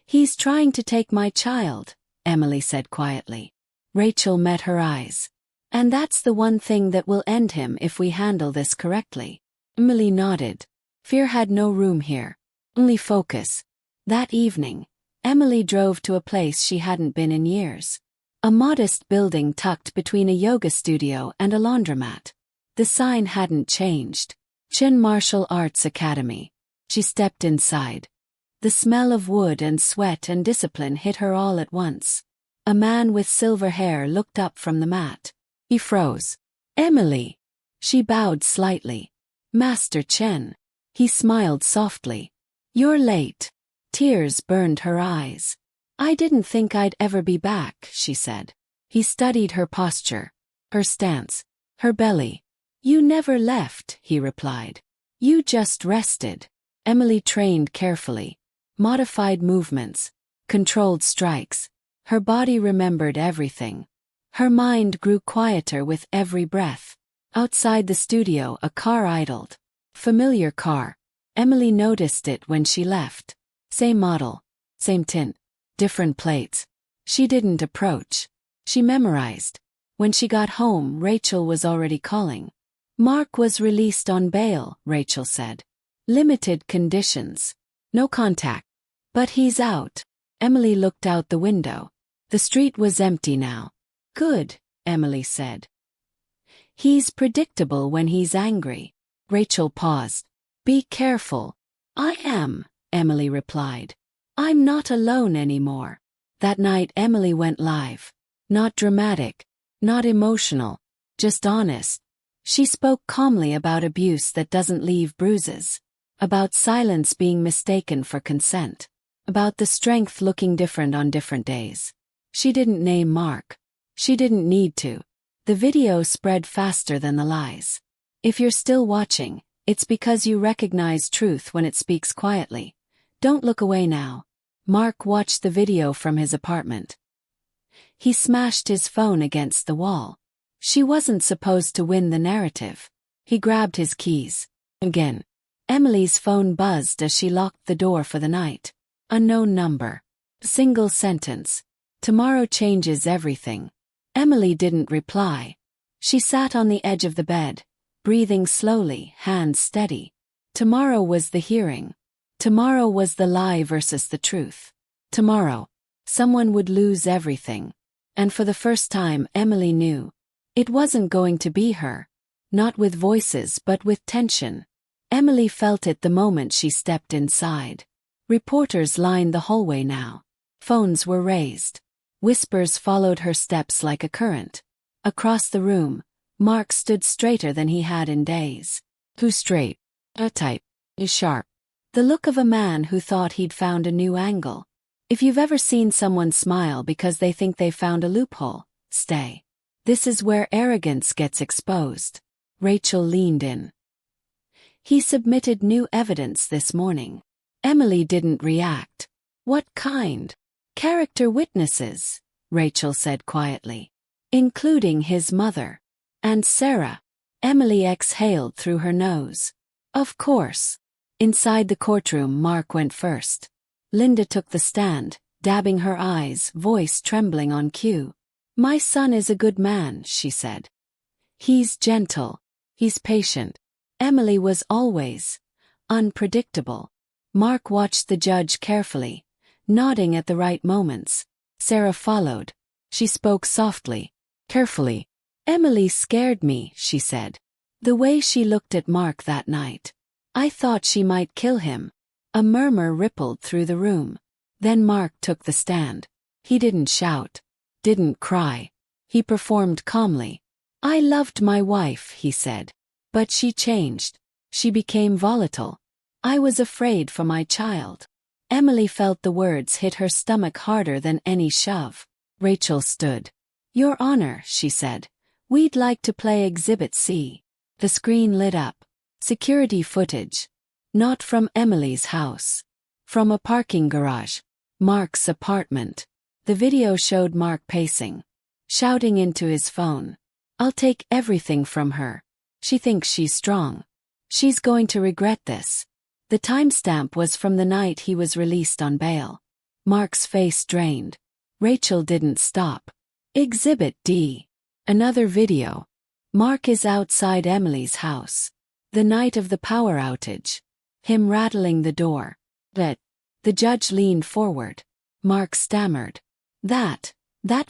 "He's trying to take my child," Emily said quietly. Rachel met her eyes. "And that's the one thing that will end him if we handle this correctly." Emily nodded. Fear had no room here. Only focus. That evening, Emily drove to a place she hadn't been in years. A modest building tucked between a yoga studio and a laundromat. The sign hadn't changed. Chin Martial Arts Academy. She stepped inside. The smell of wood and sweat and discipline hit her all at once. A man with silver hair looked up from the mat. He froze. "Emily." She bowed slightly. "Master Chen." He smiled softly. "You're late." Tears burned her eyes. "I didn't think I'd ever be back," she said. He studied her posture, her stance, her belly. "You never left," he replied. "You just rested." Emily trained carefully. Modified movements, controlled strikes. Her body remembered everything. Her mind grew quieter with every breath. Outside the studio, a car idled. Familiar car. Emily noticed it when she left. Same model, same tint, different plates. She didn't approach. She memorized. When she got home, Rachel was already calling. "Mark was released on bail," Rachel said. "Limited conditions. No contact. But he's out." Emily looked out the window. The street was empty now. "Good," Emily said. "He's predictable when he's angry." Rachel paused. "Be careful." "I am," Emily replied. "I'm not alone anymore." That night Emily went live. Not dramatic, not emotional, just honest. She spoke calmly about abuse that doesn't leave bruises. About silence being mistaken for consent. About the strength looking different on different days. She didn't name Mark. She didn't need to. The video spread faster than the lies. If you're still watching, it's because you recognize truth when it speaks quietly. Don't look away now. Mark watched the video from his apartment. He smashed his phone against the wall. She wasn't supposed to win the narrative. He grabbed his keys. Again. Emily's phone buzzed as she locked the door for the night. Unknown number. Single sentence. "Tomorrow changes everything." Emily didn't reply. She sat on the edge of the bed, breathing slowly, hands steady. Tomorrow was the hearing. Tomorrow was the lie versus the truth. Tomorrow, someone would lose everything. And for the first time, Emily knew. It wasn't going to be her. Not with voices but with tension. Emily felt it the moment she stepped inside. Reporters lined the hallway now. Phones were raised. Whispers followed her steps like a current. Across the room, Mark stood straighter than he had in days. Too straight. A type. Sharp. The look of a man who thought he'd found a new angle. If you've ever seen someone smile because they think they found a loophole, stay. This is where arrogance gets exposed. Rachel leaned in. "He submitted new evidence this morning." Emily didn't react. "What kind?" "Character witnesses," Rachel said quietly. "Including his mother. And Sarah." Emily exhaled through her nose. "Of course." Inside the courtroom, Mark went first. Linda took the stand, dabbing her eyes, voice trembling on cue. "My son is a good man," she said. "He's gentle. He's patient." Emily was always unpredictable. Mark watched the judge carefully, nodding at the right moments. Sarah followed. She spoke softly, carefully. Emily scared me, she said. The way she looked at Mark that night. I thought she might kill him. A murmur rippled through the room. Then Mark took the stand. He didn't shout. Didn't cry. He performed calmly. I loved my wife, he said. But she changed. She became volatile. I was afraid for my child. Emily felt the words hit her stomach harder than any shove. Rachel stood. Your Honor, she said. We'd like to play Exhibit C. The screen lit up. Security footage. Not from Emily's house. From a parking garage. Mark's apartment. The video showed Mark pacing. Shouting into his phone. I'll take everything from her. She thinks she's strong. She's going to regret this. The timestamp was from the night he was released on bail. Mark's face drained. Rachel didn't stop. Exhibit D. Another video. Mark is outside Emily's house. The night of the power outage. Him rattling the door. But the judge leaned forward. Mark stammered. That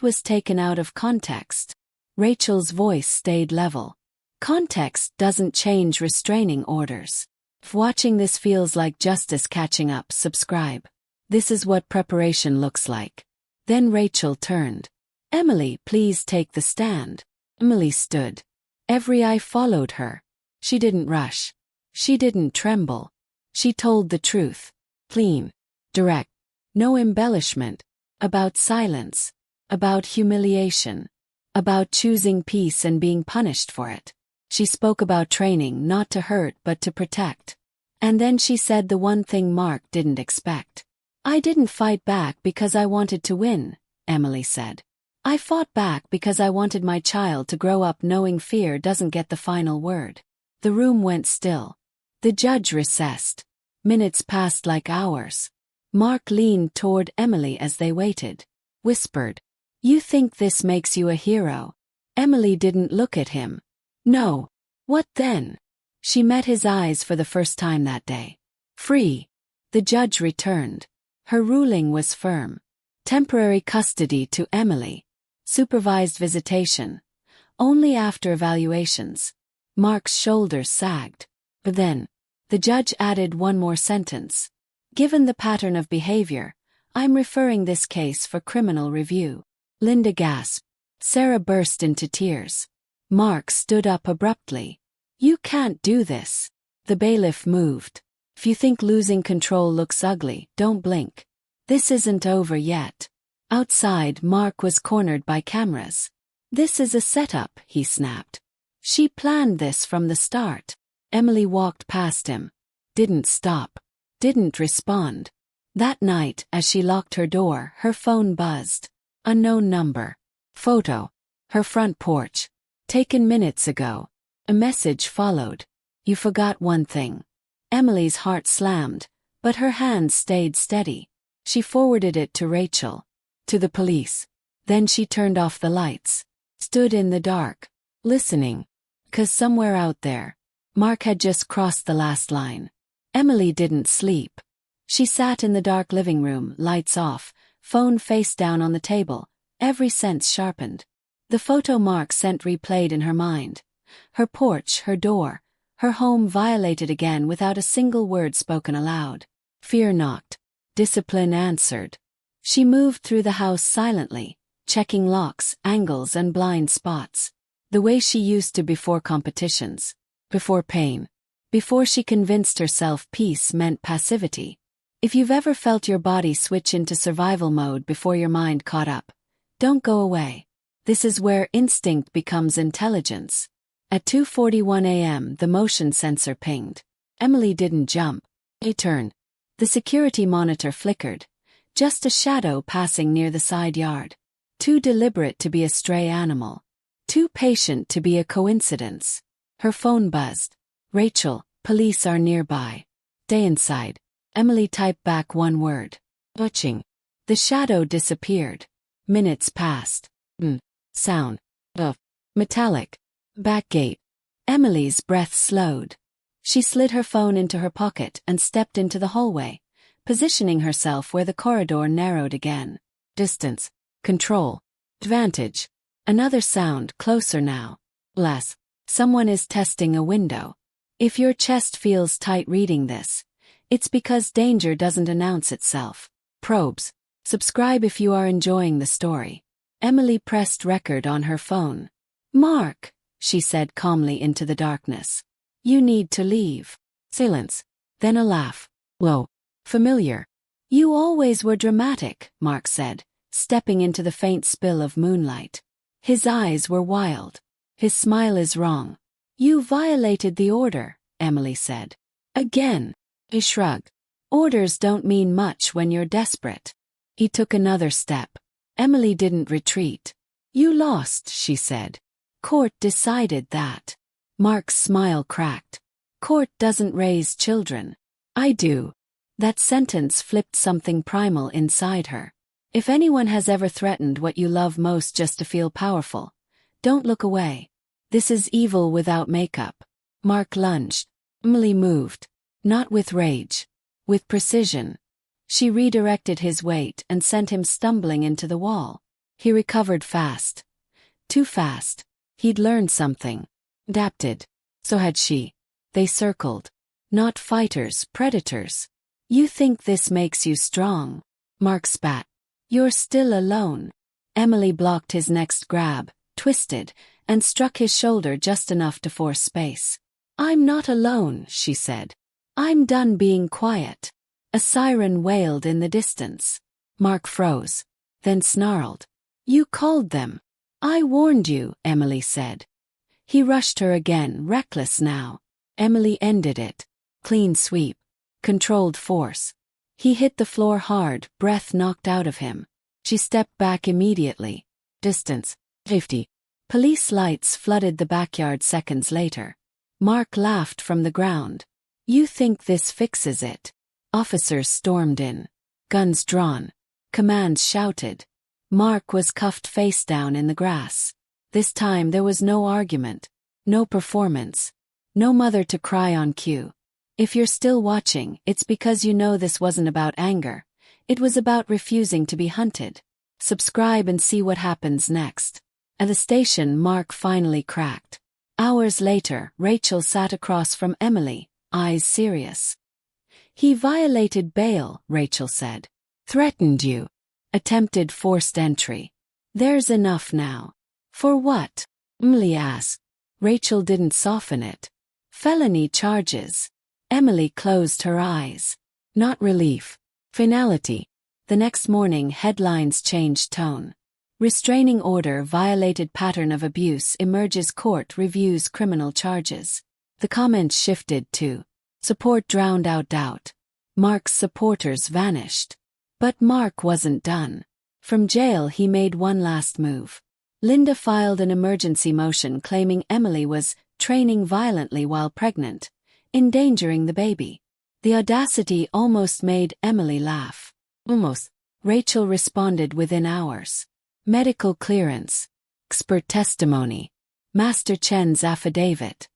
was taken out of context. Rachel's voice stayed level. Context doesn't change restraining orders. If watching this feels like justice catching up, subscribe. This is what preparation looks like. Then Rachel turned. Emily, please take the stand. Emily stood. Every eye followed her. She didn't rush. She didn't tremble. She told the truth. Clean. Direct. No embellishment. About silence. About humiliation. About choosing peace and being punished for it. She spoke about training not to hurt but to protect. And then she said the one thing Mark didn't expect. I didn't fight back because I wanted to win, Emily said. I fought back because I wanted my child to grow up knowing fear doesn't get the final word. The room went still. The judge recessed. Minutes passed like hours. Mark leaned toward Emily as they waited. Whispered. You think this makes you a hero? Emily didn't look at him. No. What then? She met his eyes for the first time that day. Free. The judge returned. Her ruling was firm. Temporary custody to Emily. Supervised visitation. Only after evaluations. Mark's shoulders sagged. But then, the judge added one more sentence. Given the pattern of behavior, I'm referring this case for criminal review. Linda gasped. Sarah burst into tears. Mark stood up abruptly. You can't do this. The bailiff moved. If you think losing control looks ugly, don't blink. This isn't over yet. Outside, Mark was cornered by cameras. This is a setup, he snapped. She planned this from the start. Emily walked past him. Didn't stop. Didn't respond. That night, as she locked her door, her phone buzzed. Unknown number. Photo. Her front porch. Taken minutes ago. A message followed. You forgot one thing. Emily's heart slammed, but her hands stayed steady. She forwarded it to Rachel. To the police. Then she turned off the lights. Stood in the dark. Listening. 'Cause somewhere out there, Mark had just crossed the last line. Emily didn't sleep. She sat in the dark living room, lights off, phone face down on the table, every sense sharpened. The photo Mark sent replayed in her mind. Her porch, her door, her home violated again without a single word spoken aloud. Fear knocked. Discipline answered. She moved through the house silently, checking locks, angles, and blind spots. The way she used to before competitions. Before pain. Before she convinced herself peace meant passivity. If you've ever felt your body switch into survival mode before your mind caught up, don't go away. This is where instinct becomes intelligence. At 2:41 a.m. the motion sensor pinged. Emily didn't jump. She turned. The security monitor flickered. Just a shadow passing near the side yard. Too deliberate to be a stray animal. Too patient to be a coincidence. Her phone buzzed. Rachel, police are nearby. Stay inside. Emily typed back one word. Butching. The shadow disappeared. Minutes passed. Sound. Metallic. Back gate. Emily's breath slowed. She slid her phone into her pocket and stepped into the hallway. positioning herself where the corridor narrowed again. Distance. Control. Advantage. Another sound, closer now. Less. Someone is testing a window. If your chest feels tight reading this, it's because danger doesn't announce itself. Probes. Subscribe if you are enjoying the story. Emily pressed record on her phone. Mark, she said calmly into the darkness. You need to leave. Silence. Then a laugh. Whoa. Familiar. You always were dramatic, Mark said, stepping into the faint spill of moonlight. His eyes were wild. His smile is wrong. You violated the order, Emily said. Again. He shrugged. Orders don't mean much when you're desperate. He took another step. Emily didn't retreat. You lost, she said. Court decided that. Mark's smile cracked. Court doesn't raise children. I do. That sentence flipped something primal inside her. If anyone has ever threatened what you love most just to feel powerful, don't look away. This is evil without makeup. Mark lunged. Emily moved. Not with rage. With precision. She redirected his weight and sent him stumbling into the wall. He recovered fast. Too fast. He'd learned something. Adapted. So had she. They circled. Not fighters, predators. You think this makes you strong? Mark spat. You're still alone. Emily blocked his next grab, twisted, and struck his shoulder just enough to force space. I'm not alone, she said. I'm done being quiet. A siren wailed in the distance. Mark froze. Then snarled. You called them. I warned you, Emily said. He rushed her again, reckless now. Emily ended it. Clean sweep. Controlled force. He hit the floor hard, breath knocked out of him. She stepped back immediately. Distance. 50. Police lights flooded the backyard seconds later. Mark laughed from the ground. You think this fixes it? Officers stormed in. Guns drawn. Commands shouted. Mark was cuffed face down in the grass. This time there was no argument. No performance. No mother to cry on cue. If you're still watching, it's because you know this wasn't about anger. It was about refusing to be hunted. Subscribe and see what happens next. At the station, Mark finally cracked. Hours later, Rachel sat across from Emily, eyes serious. He violated bail, Rachel said. Threatened you. Attempted forced entry. There's enough now. For what? Emily asked. Rachel didn't soften it. Felony charges. Emily closed her eyes. Not relief. Finality. The next morning, headlines changed tone. Restraining order violated pattern of abuse emerges court reviews criminal charges. The comments shifted to support drowned out doubt. Mark's supporters vanished. But Mark wasn't done. From jail he made one last move. Linda filed an emergency motion claiming Emily was training violently while pregnant, endangering the baby. The audacity almost made Emily laugh. Almost. Rachel responded within hours. Medical clearance. Expert testimony. Master Chen's affidavit.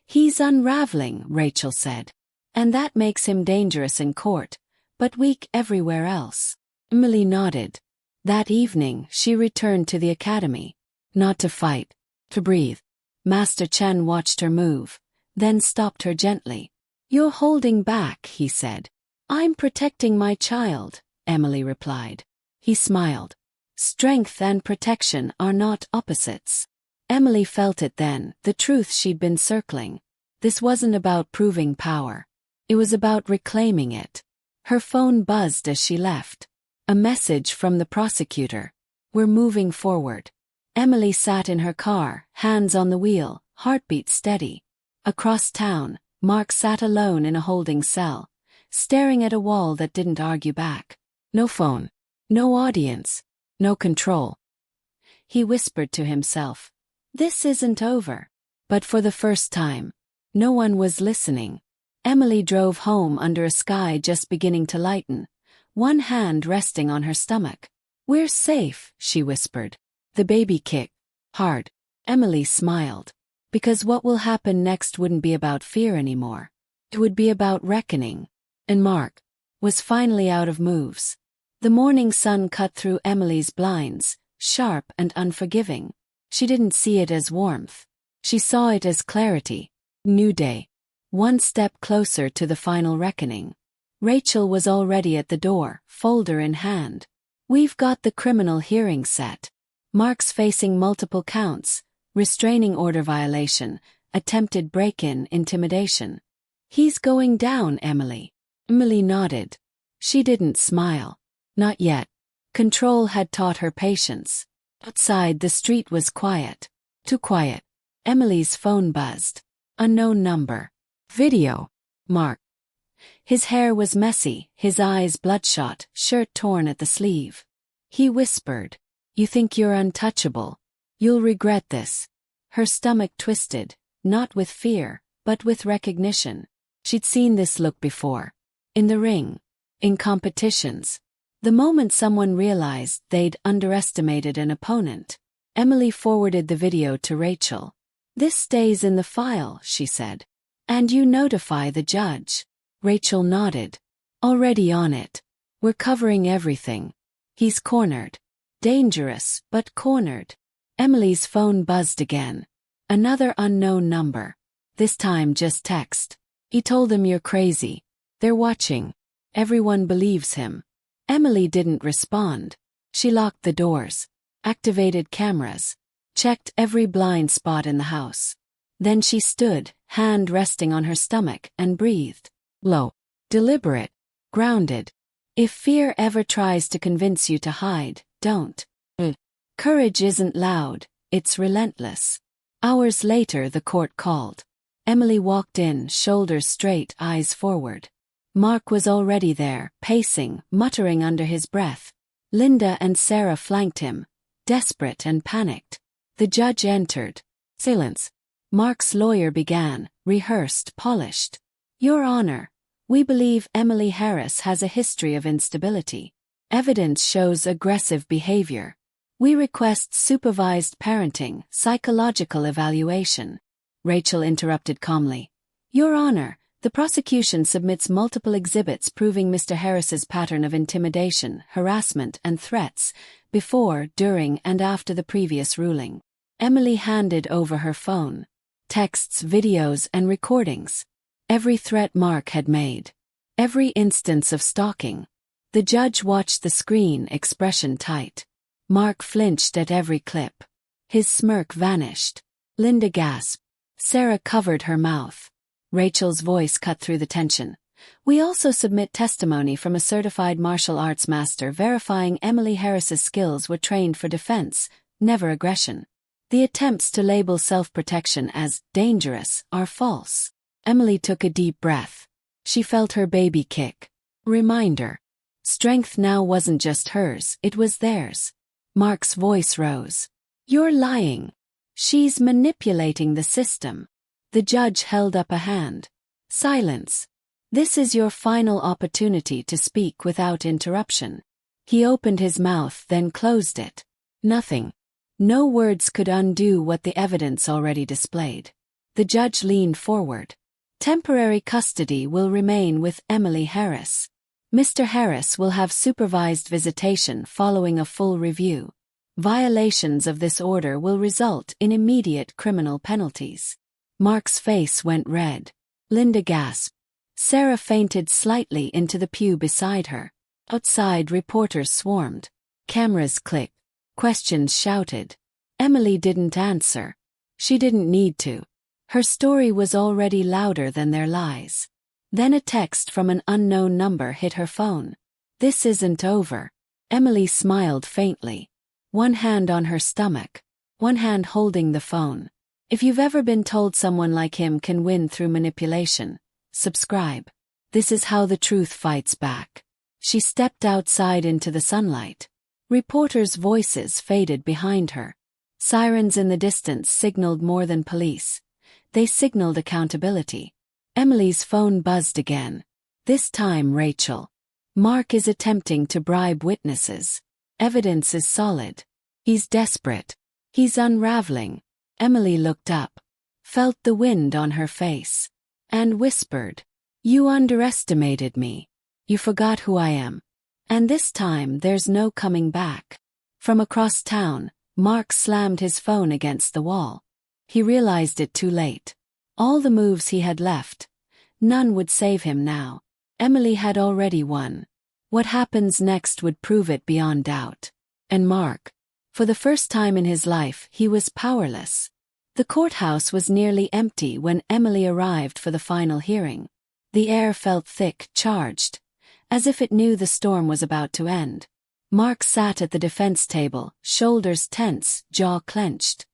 He's unraveling, Rachel said. And that makes him dangerous in court, but weak everywhere else. Emily nodded. That evening, she returned to the academy. Not to fight. To breathe. Master Chen watched her move, then stopped her gently. You're holding back, he said. I'm protecting my child, Emily replied. He smiled. Strength and protection are not opposites. Emily felt it then, the truth she'd been circling. This wasn't about proving power. It was about reclaiming it. Her phone buzzed as she left. A message from the prosecutor. We're moving forward. Emily sat in her car, hands on the wheel, heartbeat steady. Across town, Mark sat alone in a holding cell, staring at a wall that didn't argue back. No phone. No audience. No control. He whispered to himself. This isn't over. But for the first time, no one was listening. Emily drove home under a sky just beginning to lighten, one hand resting on her stomach. We're safe, she whispered. The baby kicked. Hard. Emily smiled. Because what will happen next wouldn't be about fear anymore. It would be about reckoning. And Mark. was finally out of moves. The morning sun cut through Emily's blinds, sharp and unforgiving. She didn't see it as warmth. She saw it as clarity. New day. One step closer to the final reckoning. Rachel was already at the door, folder in hand. We've got the criminal hearing set. Mark's facing multiple counts: restraining order violation, attempted break-in, intimidation. He's going down, Emily. Emily nodded. She didn't smile. Not yet. Control had taught her patience. Outside, the street was quiet. Too quiet. Emily's phone buzzed. Unknown number. Video. Mark. His hair was messy, his eyes bloodshot, shirt torn at the sleeve. He whispered, "You think you're untouchable. You'll regret this." Her stomach twisted, not with fear, but with recognition. She'd seen this look before. In the ring. In competitions. The moment someone realized they'd underestimated an opponent. Emily forwarded the video to Rachel. "This stays in the file," she said. "And you notify the judge." Rachel nodded. "Already on it. We're covering everything." He's cornered. Dangerous, but cornered. Emily's phone buzzed again. Another unknown number. This time just text. "He told them you're crazy. They're watching. Everyone believes him." Emily didn't respond. She locked the doors, activated cameras, checked every blind spot in the house. Then she stood, hand resting on her stomach, and breathed. Low. Deliberate. Grounded. If fear ever tries to convince you to hide, don't. Courage isn't loud, it's relentless. Hours later, the court called. Emily walked in, shoulders straight, eyes forward. Mark was already there, pacing, muttering under his breath. Linda and Sarah flanked him, desperate and panicked. The judge entered. Silence. Mark's lawyer began, rehearsed, polished. "Your Honor, we believe Emily Harris has a history of instability. Evidence shows aggressive behavior. We request supervised parenting, psychological evaluation." Rachel interrupted calmly. "Your Honor, the prosecution submits multiple exhibits proving Mr. Harris's pattern of intimidation, harassment, and threats, before, during, and after the previous ruling." Emily handed over her phone. Texts, videos, and recordings. Every threat Mark had made. Every instance of stalking. The judge watched the screen, expression tight. Mark flinched at every clip. His smirk vanished. Linda gasped. Sarah covered her mouth. Rachel's voice cut through the tension. "We also submit testimony from a certified martial arts master verifying Emily Harris's skills were trained for defense, never aggression. The attempts to label self-protection as dangerous are false." Emily took a deep breath. She felt her baby kick. Reminder. Strength now wasn't just hers, it was theirs. Mark's voice rose. "You're lying. She's manipulating the system." The judge held up a hand. "Silence. This is your final opportunity to speak without interruption." He opened his mouth, then closed it. Nothing. No words could undo what the evidence already displayed. The judge leaned forward. "Temporary custody will remain with Emily Harris. Mr. Harris will have supervised visitation following a full review. Violations of this order will result in immediate criminal penalties." Mark's face went red. Linda gasped. Sarah fainted slightly into the pew beside her. Outside, reporters swarmed. Cameras clicked. Questions shouted. Emily didn't answer. She didn't need to. Her story was already louder than their lies. Then a text from an unknown number hit her phone. "This isn't over." Emily smiled faintly. One hand on her stomach. One hand holding the phone. If you've ever been told someone like him can win through manipulation, subscribe. This is how the truth fights back. She stepped outside into the sunlight. Reporters' voices faded behind her. Sirens in the distance signaled more than police. They signaled accountability. Emily's phone buzzed again. This time Rachel. "Mark is attempting to bribe witnesses. Evidence is solid. He's desperate. He's unraveling." Emily looked up, felt the wind on her face, and whispered, "You underestimated me. You forgot who I am. And this time there's no coming back. From across town, Mark slammed his phone against the wall. He realized it too late. All the moves he had left, none would save him now. Emily had already won. What happens next would prove it beyond doubt. And Mark, for the first time in his life, he was powerless. The courthouse was nearly empty when Emily arrived for the final hearing. The air felt thick, charged, as if it knew the storm was about to end. Mark sat at the defense table, shoulders tense, jaw clenched.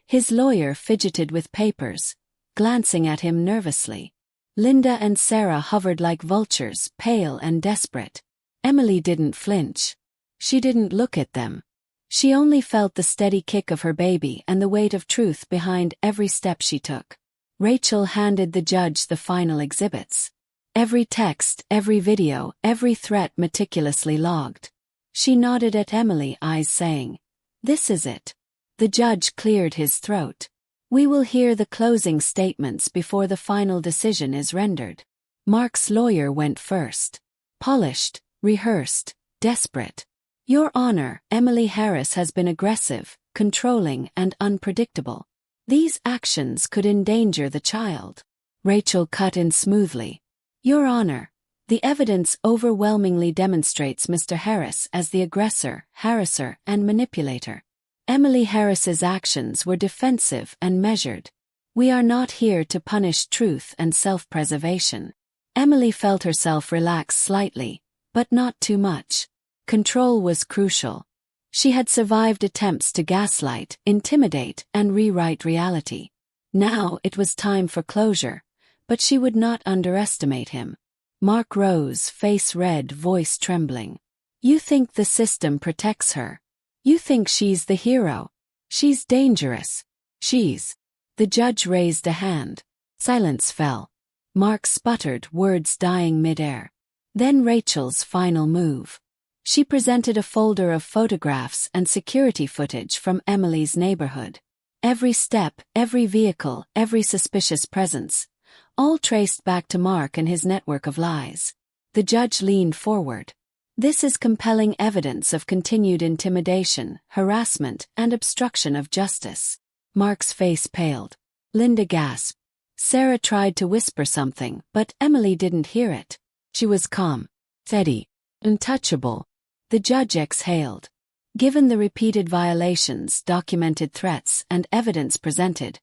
His lawyer fidgeted with papers, glancing at him nervously. Linda and Sarah hovered like vultures, pale and desperate. Emily didn't flinch. She didn't look at them. She only felt the steady kick of her baby and the weight of truth behind every step she took. Rachel handed the judge the final exhibits. Every text, every video, every threat meticulously logged. She nodded at Emily, eyes saying, "This is it." The judge cleared his throat. "We will hear the closing statements before the final decision is rendered." Mark's lawyer went first. Polished, rehearsed, desperate. "Your Honor, Emily Harris has been aggressive, controlling, and unpredictable. These actions could endanger the child." Rachel cut in smoothly. "Your Honor, the evidence overwhelmingly demonstrates Mr. Harris as the aggressor, harasser, and manipulator. Emily Harris's actions were defensive and measured. We are not here to punish truth and self-preservation." Emily felt herself relax slightly, but not too much. Control was crucial. She had survived attempts to gaslight, intimidate, and rewrite reality. Now it was time for closure, but she would not underestimate him. Mark rose, face red, voice trembling. "You think the system protects her? You think she's the hero? She's dangerous. She's..." The judge raised a hand. Silence fell. Mark sputtered, words dying mid-air. Then Rachel's final move. She presented a folder of photographs and security footage from Emily's neighborhood. Every step, every vehicle, every suspicious presence, all traced back to Mark and his network of lies. The judge leaned forward. "This is compelling evidence of continued intimidation, harassment, and obstruction of justice." Mark's face paled. Linda gasped. Sarah tried to whisper something, but Emily didn't hear it. She was calm, steady, untouchable. The judge exhaled. "Given the repeated violations, documented threats, and evidence presented,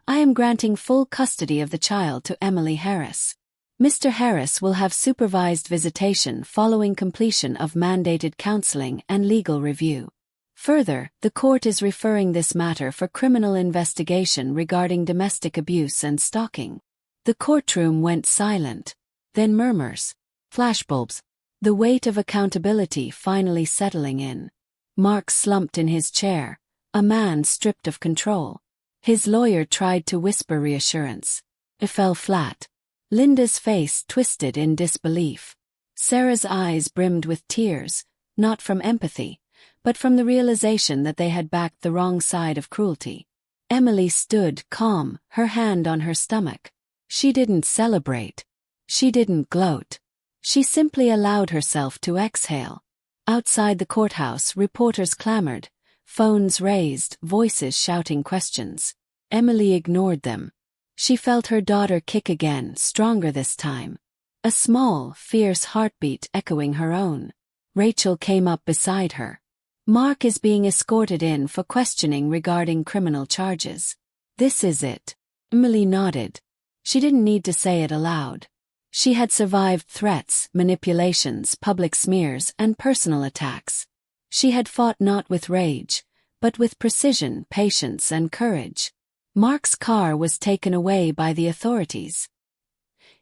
I am granting full custody of the child to Emily Harris. Mr. Harris will have supervised visitation following completion of mandated counseling and legal review. Further, the court is referring this matter for criminal investigation regarding domestic abuse and stalking." The courtroom went silent. Then murmurs. Flashbulbs. The weight of accountability finally settling in. Mark slumped in his chair, a man stripped of control. His lawyer tried to whisper reassurance. It fell flat. Linda's face twisted in disbelief. Sarah's eyes brimmed with tears, not from empathy, but from the realization that they had backed the wrong side of cruelty. Emily stood calm, her hand on her stomach. She didn't celebrate. She didn't gloat. She simply allowed herself to exhale. Outside the courthouse, reporters clamored, phones raised, voices shouting questions. Emily ignored them. She felt her daughter kick again, stronger this time. A small, fierce heartbeat echoing her own. Rachel came up beside her. "Mark is being escorted in for questioning regarding criminal charges." "This is it." Emily nodded. She didn't need to say it aloud. She had survived threats, manipulations, public smears, and personal attacks. She had fought not with rage, but with precision, patience, and courage. Mark's car was taken away by the authorities.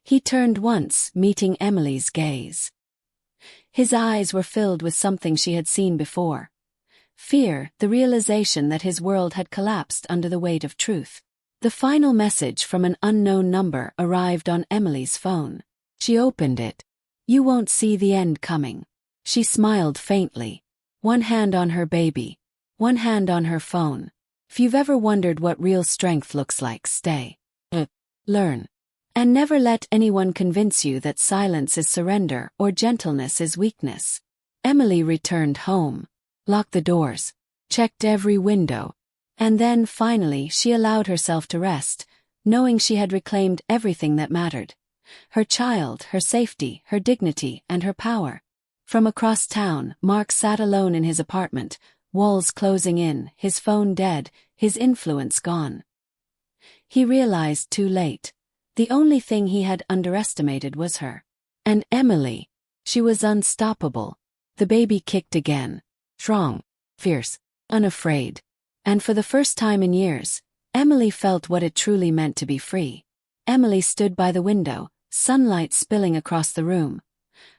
He turned once, meeting Emily's gaze. His eyes were filled with something she had seen before. Fear, the realization that his world had collapsed under the weight of truth. The final message from an unknown number arrived on Emily's phone. She opened it. "You won't see the end coming." She smiled faintly. One hand on her baby. One hand on her phone. "If you've ever wondered what real strength looks like, stay. Learn." And never let anyone convince you that silence is surrender or gentleness is weakness. Emily returned home, locked the doors, checked every window, and then finally she allowed herself to rest, knowing she had reclaimed everything that mattered. Her child, her safety, her dignity, and her power. From across town, Mark sat alone in his apartment, walls closing in, his phone dead, his influence gone. He realized too late. The only thing he had underestimated was her. And Emily. She was unstoppable. The baby kicked again. Strong, fierce, unafraid. And for the first time in years, Emily felt what it truly meant to be free. Emily stood by the window, sunlight spilling across the room,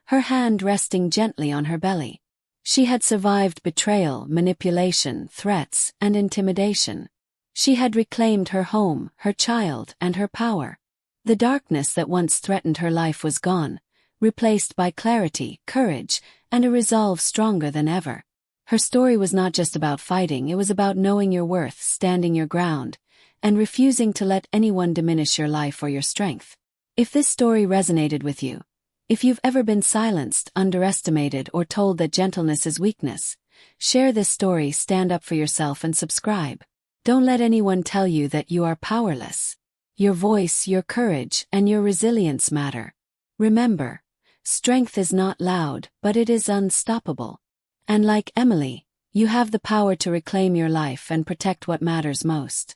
her hand resting gently on her belly. She had survived betrayal, manipulation, threats, and intimidation. She had reclaimed her home, her child, and her power. The darkness that once threatened her life was gone, replaced by clarity, courage, and a resolve stronger than ever. Her story was not just about fighting, it was about knowing your worth, standing your ground, and refusing to let anyone diminish your life or your strength. If this story resonated with you, if you've ever been silenced, underestimated, or told that gentleness is weakness, share this story, stand up for yourself, and subscribe. Don't let anyone tell you that you are powerless. Your voice, your courage, and your resilience matter. Remember, strength is not loud, but it is unstoppable. And like Emily, you have the power to reclaim your life and protect what matters most.